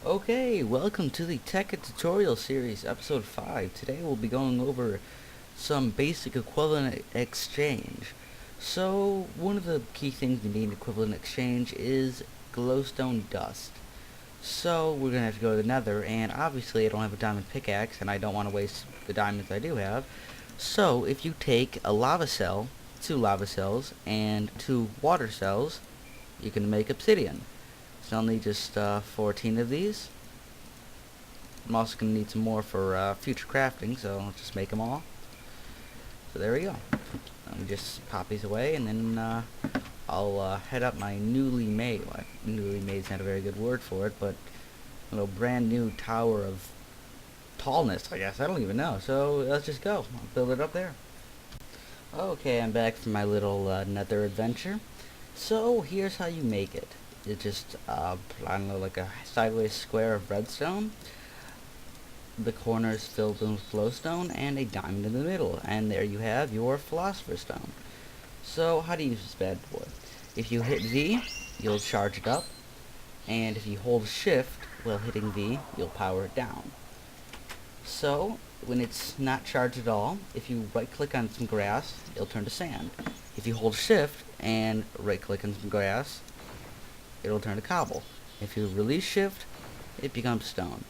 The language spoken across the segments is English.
Okay, welcome to the Tekkit tutorial series, episode 5. Today we'll be going over some basic equivalent exchange. So, one of the key things you need in equivalent exchange is glowstone dust. So, we're going to have to go to the nether, and obviously I don't have a diamond pickaxe, and I don't want to waste the diamonds I do have. So, if you take a lava cell, 2 lava cells, and 2 water cells, you can make obsidian. So I'll need just 14 of these. I'm also going to need some more for future crafting, so I'll just make them all. So there we go. Let me just pop these away, and then I'll head up my newly made, well, newly made is not a very good word for it, but brand new tower of tallness, I guess. I don't even know. So let's just go. I'll build it up there. Okay, I'm back from my little nether adventure. So here's how you make it. It's just, I don't know, like a sideways square of redstone. The corners filled with glowstone and a diamond in the middle. And there you have your Philosopher stone. So how do you use this bad boy? If you hit V, you'll charge it up. And if you hold shift while hitting V, you'll power it down. So when it's not charged at all, if you right click on some grass, it'll turn to sand. If you hold shift and right click on some grass, it'll turn to cobble. If you release shift, it becomes stone.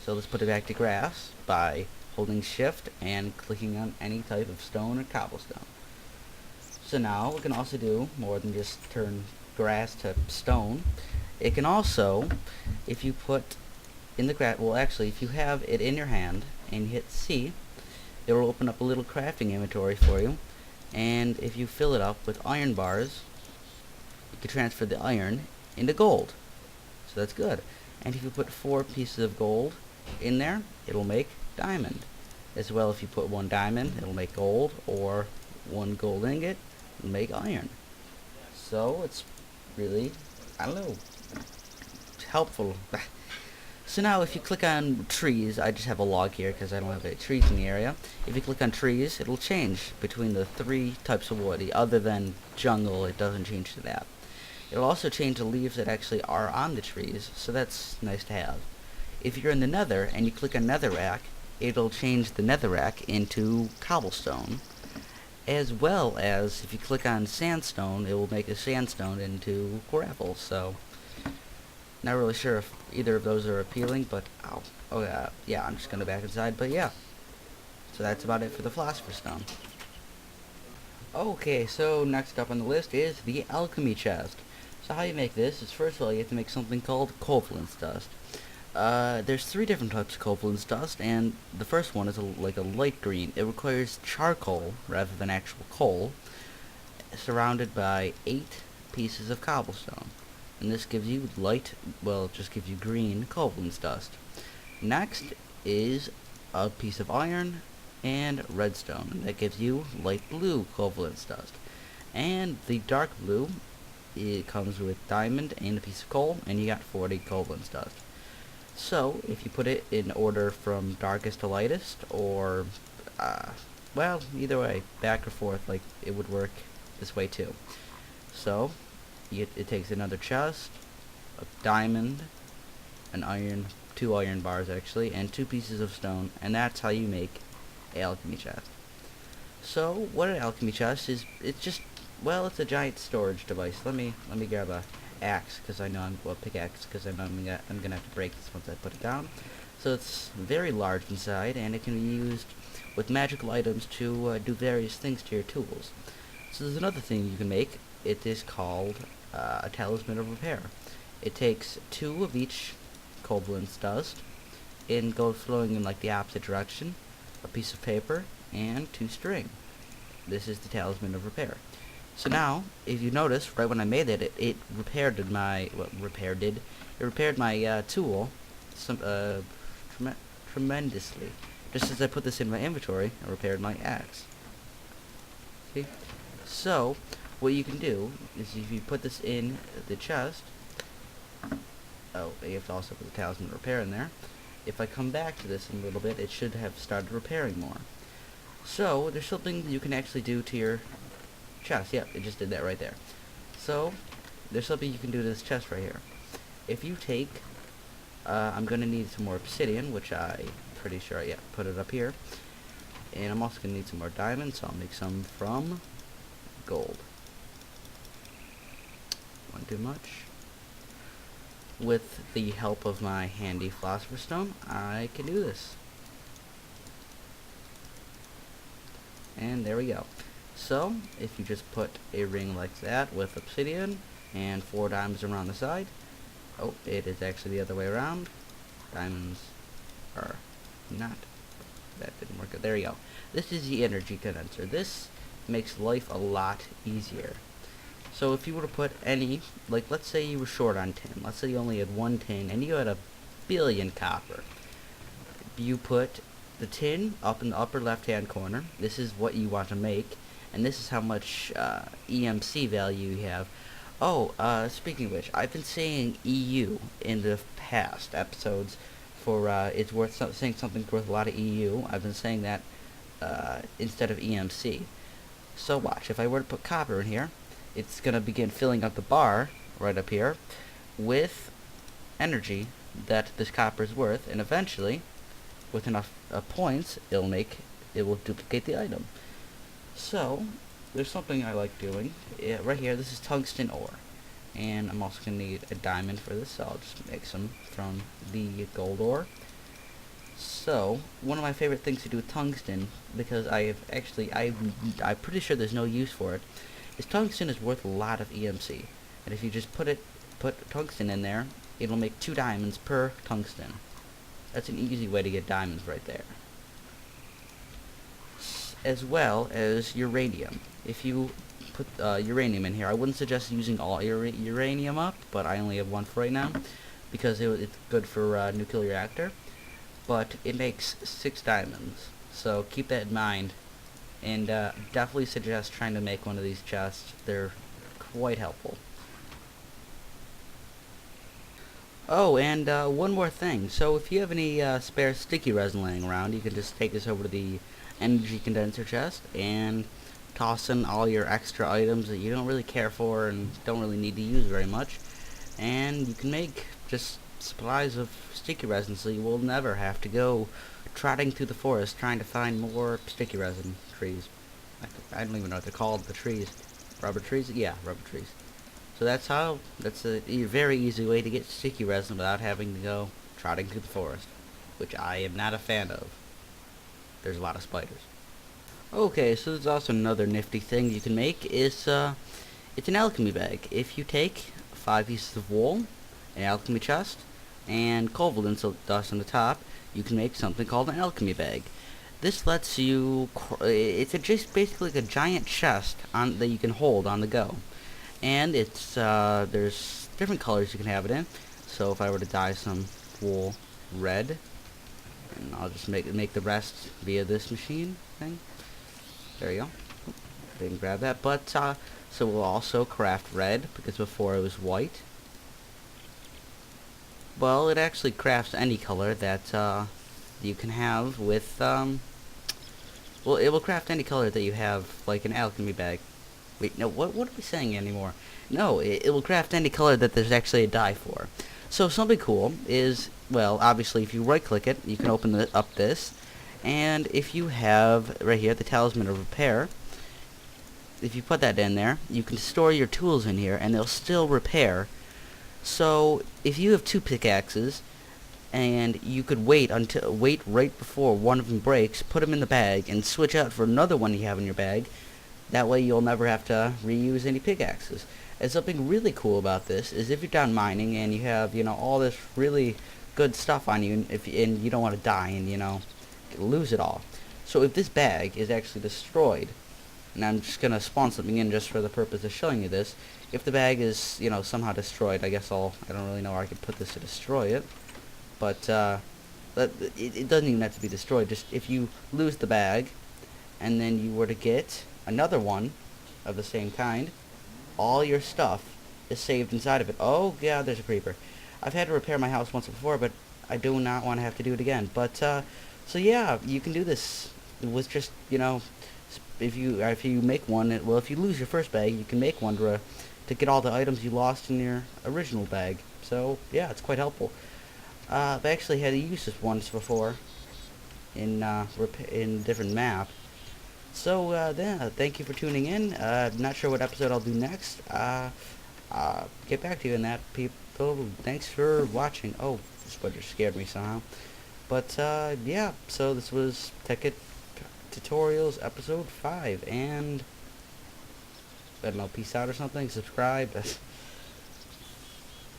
So let's put it back to grass by holding shift and clicking on any type of stone or cobblestone. So now we can also do more than just turn grass to stone. It can also, if you put in the grass, well actually if you have it in your hand and you hit C, it will open up a little crafting inventory for you. And if you fill it up with iron bars, you can transfer the iron into gold. So that's good. And if you put 4 pieces of gold in there, it'll make diamond. As well, if you put 1 diamond, it'll make gold, or 1 gold ingot, it'll make iron. So it's really, I don't know, helpful. So now if you click on trees, I just have a log here because I don't have any trees in the area. If you click on trees, it'll change between the 3 types of wood. Other than jungle, it doesn't change to that. It'll also change the leaves that actually are on the trees, so that's nice to have. If you're in the nether and you click on netherrack, it'll change the netherrack into cobblestone. As well as, if you click on sandstone, it will make a sandstone into gravel, so not really sure if either of those are appealing, but ow. Oh yeah, I'm just gonna back inside, but yeah. So that's about it for the Philosopher Stone. Okay, so next up on the list is the Alchemy chest. So how you make this is, first of all, you have to make something called covalence dust. There's 3 different types of covalence dust, and the first one is like a light green. It requires charcoal rather than actual coal, surrounded by 8 pieces of cobblestone. And this gives you light, well, it just gives you green covalence dust. Next is a piece of iron and redstone, and that gives you light blue covalence dust. And the dark blue, it comes with diamond and a piece of coal, and you got 40 covalence dust. So, if you put it in order from darkest to lightest, or, well, either way, back or forth, like, it would work this way too. So, it takes another chest, a diamond, an iron, 2 iron bars actually, and 2 pieces of stone, and that's how you make an alchemy chest. So, what an alchemy chest is, it's just, well, it's a giant storage device. Let me grab a axe, because I know pickaxe, because I'm gonna have to break this once I put it down. So it's very large inside, and it can be used with magical items to do various things to your tools. So there's another thing you can make. It is called a Talisman of Repair. It takes 2 of each covalence dust, and goes flowing in like the opposite direction, a piece of paper, and 2 string. This is the Talisman of Repair. So now, if you notice, right when I made it, it repaired my, it repaired my tool tremendously. Just as I put this in my inventory, it repaired my axe. See? So, what you can do is if you put this in the chest, oh, you have to also put the Talisman Repair in there. If I come back to this in a little bit, it should have started repairing more. So, there's something you can actually do to your chest. Yep, it just did that right there. So, there's something you can do to this chest right here. If you take I'm gonna need some more obsidian, which I pretty sure, yeah, put it up here. And I'm also gonna need some more diamonds, so I'll make some from gold. One too much. With the help of my handy Philosopher Stone, I can do this. And there we go. So, if you just put a ring like that with obsidian and 4 diamonds around the side. Oh, it is actually the other way around. Diamonds are not. That didn't work. There you go. This is the energy condenser. This makes life a lot easier. So if you were to put any, like let's say you were short on tin. Let's say you only had 1 tin and you had 1,000,000,000 copper. You put the tin up in the upper left hand corner. This is what you want to make, and this is how much EMC value you have. Oh, speaking of which, I've been saying EU in the past episodes for it's worth saying something's worth a lot of EU. I've been saying that instead of EMC. So watch, if I were to put copper in here, it's gonna begin filling up the bar right up here with energy that this copper is worth, and eventually, with enough points, it will duplicate the item. So there's something I like doing. Right here, this is tungsten ore, and I'm also gonna need a diamond for this, so I'll just make some from the gold ore. So one of my favorite things to do with tungsten, because I'm pretty sure there's no use for it, is tungsten is worth a lot of EMC, and if you just put tungsten in there, it'll make 2 diamonds per tungsten. That's an easy way to get diamonds right there. As well as uranium. If you put uranium in here, I wouldn't suggest using all uranium up, but I only have 1 for right now, because it's good for a nuclear reactor. But it makes 6 diamonds, so keep that in mind. And definitely suggest trying to make one of these chests. They're quite helpful. Oh, and one more thing. So if you have any spare sticky resin laying around, you can just take this over to the energy condenser chest and toss in all your extra items that you don't really care for and don't really need to use very much. And you can make just supplies of sticky resin, so you will never have to go trotting through the forest trying to find more sticky resin trees. I don't even know what they're called, the trees. Rubber trees? Yeah, rubber trees. So that's a very easy way to get sticky resin without having to go trotting through the forest, which I am not a fan of. There's a lot of spiders. Okay, so there's also another nifty thing you can make. It's an alchemy bag. If you take 5 pieces of wool, an alchemy chest, and cobalt dust on the top, you can make something called an alchemy bag. This lets you, it's just basically like a giant chest that you can hold on the go. And it's, there's different colors you can have it in. So if I were to dye some wool red, and I'll just make the rest via this machine thing. There you go. Didn't grab that, but, so we'll also craft red, because before it was white. Well, it actually crafts any color that you can have with, well, it will craft any color that you have, like an alchemy bag. Wait, no, what are we saying anymore? No, it will craft any color that there's actually a dye for. So something cool is, well, obviously if you right-click it, you can open up this, and if you have, right here, the Talisman of Repair, if you put that in there, you can store your tools in here, and they'll still repair. So if you have 2 pickaxes, and you could wait right before one of them breaks, put them in the bag, and switch out for another one you have in your bag. That way you'll never have to reuse any pickaxes. And something really cool about this is if you're down mining and you have, all this really good stuff on you, and you don't want to die and, lose it all. So if this bag is actually destroyed, and I'm just going to spawn something in just for the purpose of showing you this, if the bag is, somehow destroyed, I don't really know where I could put this to destroy it, but it doesn't even have to be destroyed. Just if you lose the bag, and then you were to get another one of the same kind, all your stuff is saved inside of it. Oh, yeah, there's a creeper. I've had to repair my house once before, but I do not want to have to do it again. But, so yeah, you can do this with just, if you make one, well, if you lose your first bag, you can make one to get all the items you lost in your original bag. So, yeah, it's quite helpful. I've actually had to use this once before in in a different map. So yeah, thank you for tuning in. Not sure what episode I'll do next. Get back to you on that, people. Thanks for watching. Oh, the spider scared me somehow. But yeah, so this was Tekkit Tutorials episode 5, and I don't know, peace out or something. Subscribe.